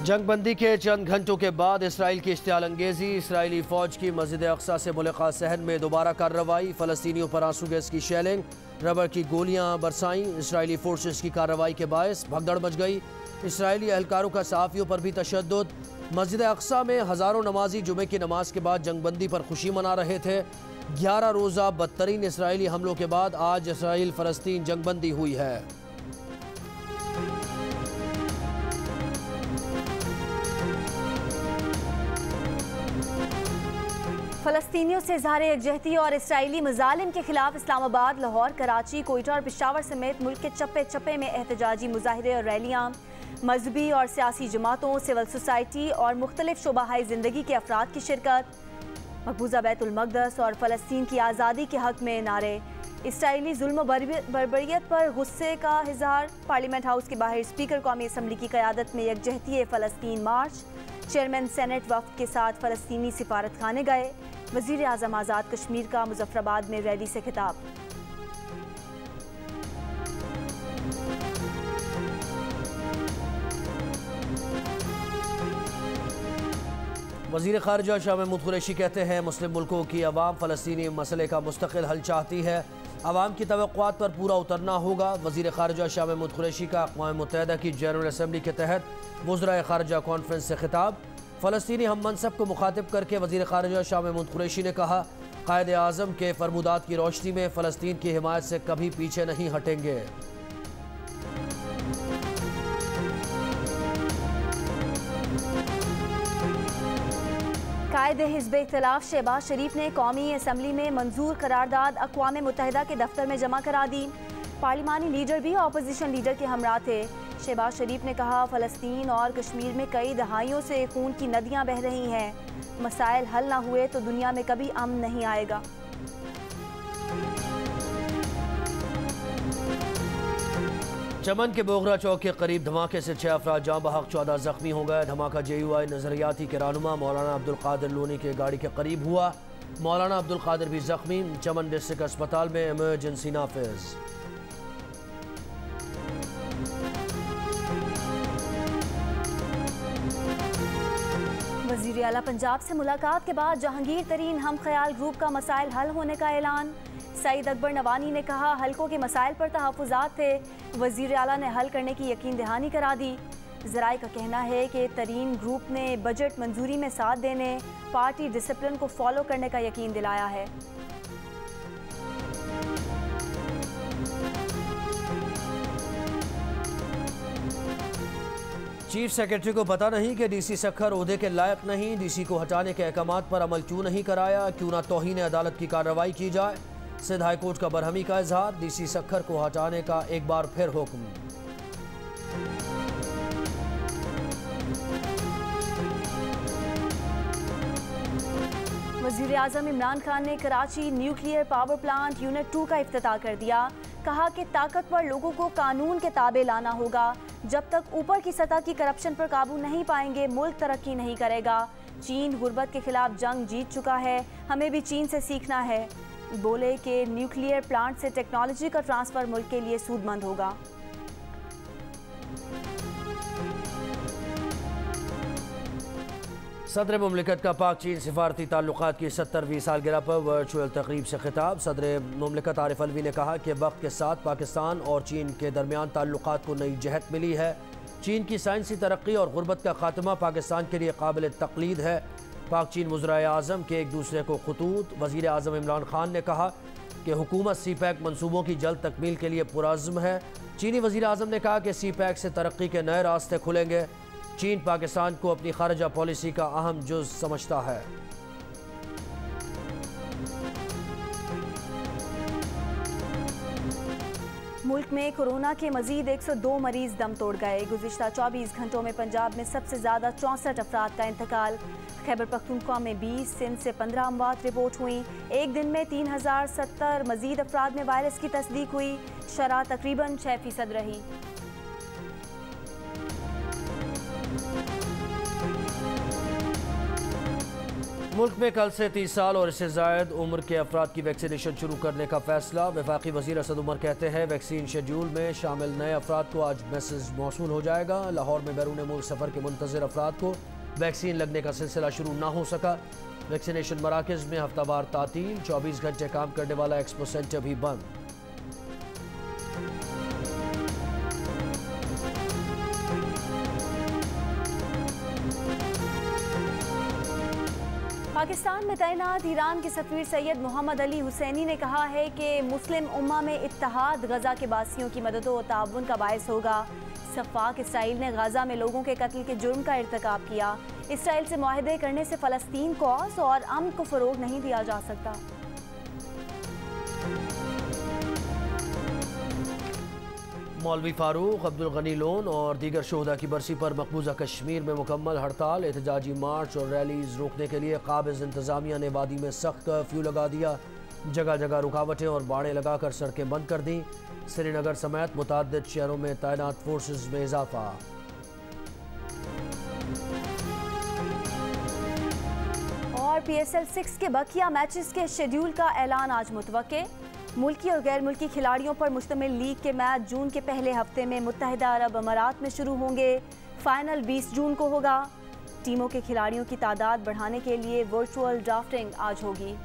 जंगबंदी के चंद घंटों के बाद इसराइल की इश्तियाल अंगेजी। इसराइली फौज की मस्जिद अक्सा से मुल्का सहन में दोबारा कार्रवाई। फ़लस्तीनियों पर आंसू गैस की शेलिंग, रबर की गोलियां बरसाई। इसराइली फोर्सेस की कार्रवाई के बायस भगदड़ मच गई। इसराइली एहलकारों का सहाफ़ियों पर भी तशद्दुद। मस्जिद अक्सा में हज़ारों नमाजी जुमे की नमाज के बाद जंगबंदी पर खुशी मना रहे थे। 11 रोज़ा बदतरीन इसराइली हमलों के बाद आज इसराइल फ़लस्तीन जंगबंदी हुई है। फ़लस्तीनियों से इज़हार यकजहती और इसराइली मज़ालिम के खिलाफ इस्लामाबाद, लाहौर, कराची, कोयटा और पेशावर समेत मुल्क के चप्पे चप्पे में एहतजाजी मुजाहिरे और रैलियाँ। मजहबी और सियासी जमातों, सिविल सोसाइटी और मुख्तलिफ शोबाहाई ज़िंदगी के अफराद की शिरकत। मकबूजा बैतुल मक़दस और फ़लस्तीन की आज़ादी के हक़ में नारे। इसराइली जुल्म बर्बरियत पर गुस्से का इज़हार। पार्लियामेंट हाउस के बाहर स्पीकर कौमी असम्बली की क़यादत में यकजहती फ़लस्तीन मार्च। चेयरमैन सेनेट वफ़द के साथ फ़लस्तीनी सिफारत खाने गए। वज़ीर आज़म आज़ाद कश्मीर का मुज़फ़्फ़राबाद में रैली से खिताब। वज़ीर ख़ारिजा शाह महमूद कुरैशी कहते हैं मुस्लिम मुल्कों की अवाम फ़लस्तीनी मसले का मुस्तक़िल हल चाहती है। अवाम की तवक्कुआत पर पूरा उतरना होगा। वज़ीर ख़ारिजा शाह महमूद कुरैशी का अक़वाम मुत्तहिदा की जनरल असम्बली के तहत वज़राए ख़ारिजा कॉन्फ्रेंस से खिताब। फ़लस्तीनी हम मनसब को मुखातिब करके वज़ीर ख़ारिजा शाह महमूद कुरैशी ने कहा, क़ायद आज़म के फरमुदात की रोशनी में फ़लस्तीन की हिमायत से कभी पीछे नहीं हटेंगे। कायद हिज़्ब इख्तिलाफ शहबाज शरीफ ने कौमी असम्बली में मंजूर करारदाद अक़वाम मुत्तहिदा के दफ्तर में जमा करा दी। पार्लिमानी लीडर भी अपोजिशन लीडर के हमरा थे। शहबाज शरीफ ने कहा, फ़लस्तीन और कश्मीर में कई दहाइयों से खून की नदियाँ बह रही हैं। मसाइल हल ना हुए तो दुनिया में कभी अमन नहीं आएगा। चमन के बोगरा चौक के करीब धमाके से 6 अफराद जाँ बहक, 14 जख्मी हो गए। धमाका JUI नजरियाती के रहनुमा मौलाना अब्दुल कादिर लोनी के गाड़ी के करीब हुआ। मौलाना अब्दुल कादिर भी जख्मी। चमन डिस्ट्रिक्ट अस्पताल में इमरजेंसी नाफिज। वज़ीर आला पंजाब से मुलाकात के बाद जहांगीर तरीन हम ख्याल ग्रुप का मसाइल हल होने का ऐलान। सईद अकबर नवानी ने कहा, हल्कों के मसाइल पर तहफ़्फ़ुज़ात थे, वज़ीर आला ने हल करने की यकीन दहानी करा दी। ज़राए का कहना है कि तरीन ग्रुप ने बजट मंजूरी में साथ देने, पार्टी डिसिप्लिन को फॉलो करने का यकीन दिलाया है। चीफ सेक्रेटरी को पता नहीं कि DC सक्खर ओहदे के लायक नहीं। DC को हटाने के अहकामात पर अमल क्यों नहीं कराया, क्यों ना तौहीन अदालत की कार्रवाई की जाए। सिंध हाई कोर्ट का बरहमी का इजहार। DC सक्खर को हटाने का एक बार फिर हुक्म। वज़ीर आज़म इमरान खान ने Karachi nuclear power plant unit 2 का इफ्तिताह कर दिया। कहा कि ताकतवर लोगों को कानून के ताबे लाना होगा। जब तक ऊपर की सतह की करप्शन पर काबू नहीं पाएंगे, मुल्क तरक्की नहीं करेगा। चीन गुर्बत के खिलाफ जंग जीत चुका है, हमें भी चीन से सीखना है। बोले कि न्यूक्लियर प्लांट से टेक्नोलॉजी का ट्रांसफ़र मुल्क के लिए सूदमंद होगा। सदर मुमलिकत का पाक चीन सिफारती ताल्लुकात की 70वीं सालगिरह पर वर्चुअल तकरीब से खिताब। सदर मुमलिकत आरिफ अलवी ने कहा कि वक्त के साथ पाकिस्तान और चीन के दरमियान ताल्लुकात को नई जहत मिली है। चीन की साइंसी तरक्की और गुर्बत का खात्मा पाकिस्तान के लिए काबिल तकलीद है। पाक चीन वज़राए आज़म के एक दूसरे को खतूत। वज़ीर आज़म इमरान खान ने कहा कि हुकूमत CPEC मनसूबों की जल्द तकमील के लिए पुरअज़्म है। चीनी वज़ीर आज़म ने कहा कि CPEC से तरक्की के नए रास्ते खुलेंगे। चीन पाकिस्तान को अपनी खारजा पॉलिसी का अहम जुज़ समझता है। मुल्क में कोरोना के मजीद 102 मरीज दम तोड़ गए। गुज़िश्ता 24 घंटों में पंजाब में सबसे ज़्यादा 64 अफराद का इंतकाल। खैबर पख्तूनख्वा में 20, सिंध से 15 अमवात रिपोर्ट हुई। एक दिन में 3070 मजीद अफराद में वायरस की तस्दीक हुई। शरह तकरीबन 6% रही। मुल्क में कल से 30 साल और इससे जायद उम्र के अफराद की वैक्सीनेशन शुरू करने का फैसला। वफाकी वज़ीर असद उमर कहते हैं वैक्सीन शेड्यूल में शामिल नए अफराद को आज मैसेज मौसूल हो जाएगा। लाहौर में बैरून मुल्क सफ़र के मुंतज़िर अफराद को वैक्सीन लगने का सिलसिला शुरू ना हो सका। वैक्सीनेशन मराकज़ में हफ्तावार तातील, 24 घंटे काम करने वाला एक्सपो सेंटर भी बंद। पाकिस्तान में तैनात ईरान के सफ़ीर सैयद मोहम्मद अली हुसैनी ने कहा है कि मुस्लिम उम्मा में इत्तेहाद गजा के बासियों की मदद और ताउन का बायस होगा। सफ़ाक इसराइल ने गजा में लोगों के कत्ल के जुर्म का इर्तिकाब किया। इसराइल से मुआहदे करने से फ़लस्तीन कौस और अमन को फ़रोग नहीं दिया जा सकता। मौलवी फारूक, अब्दुल गनी लोन और दीगर शोहदा की बरसी पर मकबूजा कश्मीर में मुकम्मल हड़ताल। एहतजाजी मार्च और रैलीज रोकने के लिए काबिज़ इंतज़ामिया ने वादी में सख्त कर्फ्यू लगा दिया। जगह जगह रुकावटें और बाड़ें लगाकर सड़कें बंद कर दी। श्रीनगर समेत मुतअद्दिद शहरों में तैनात फोर्सेज में इजाफा। और PSL 6 के बकिया मैचेस के शेड्यूल का ऐलान आज मुतवक्के। मुल्की और गैर मुल्की खिलाड़ियों पर मुश्तमिल लीग के मैच जून के पहले हफ्ते में मुत्तहिदा अरब अमारात में शुरू होंगे। फाइनल 20 जून को होगा। टीमों के खिलाड़ियों की तादाद बढ़ाने के लिए वर्चुअल ड्राफ्टिंग आज होगी।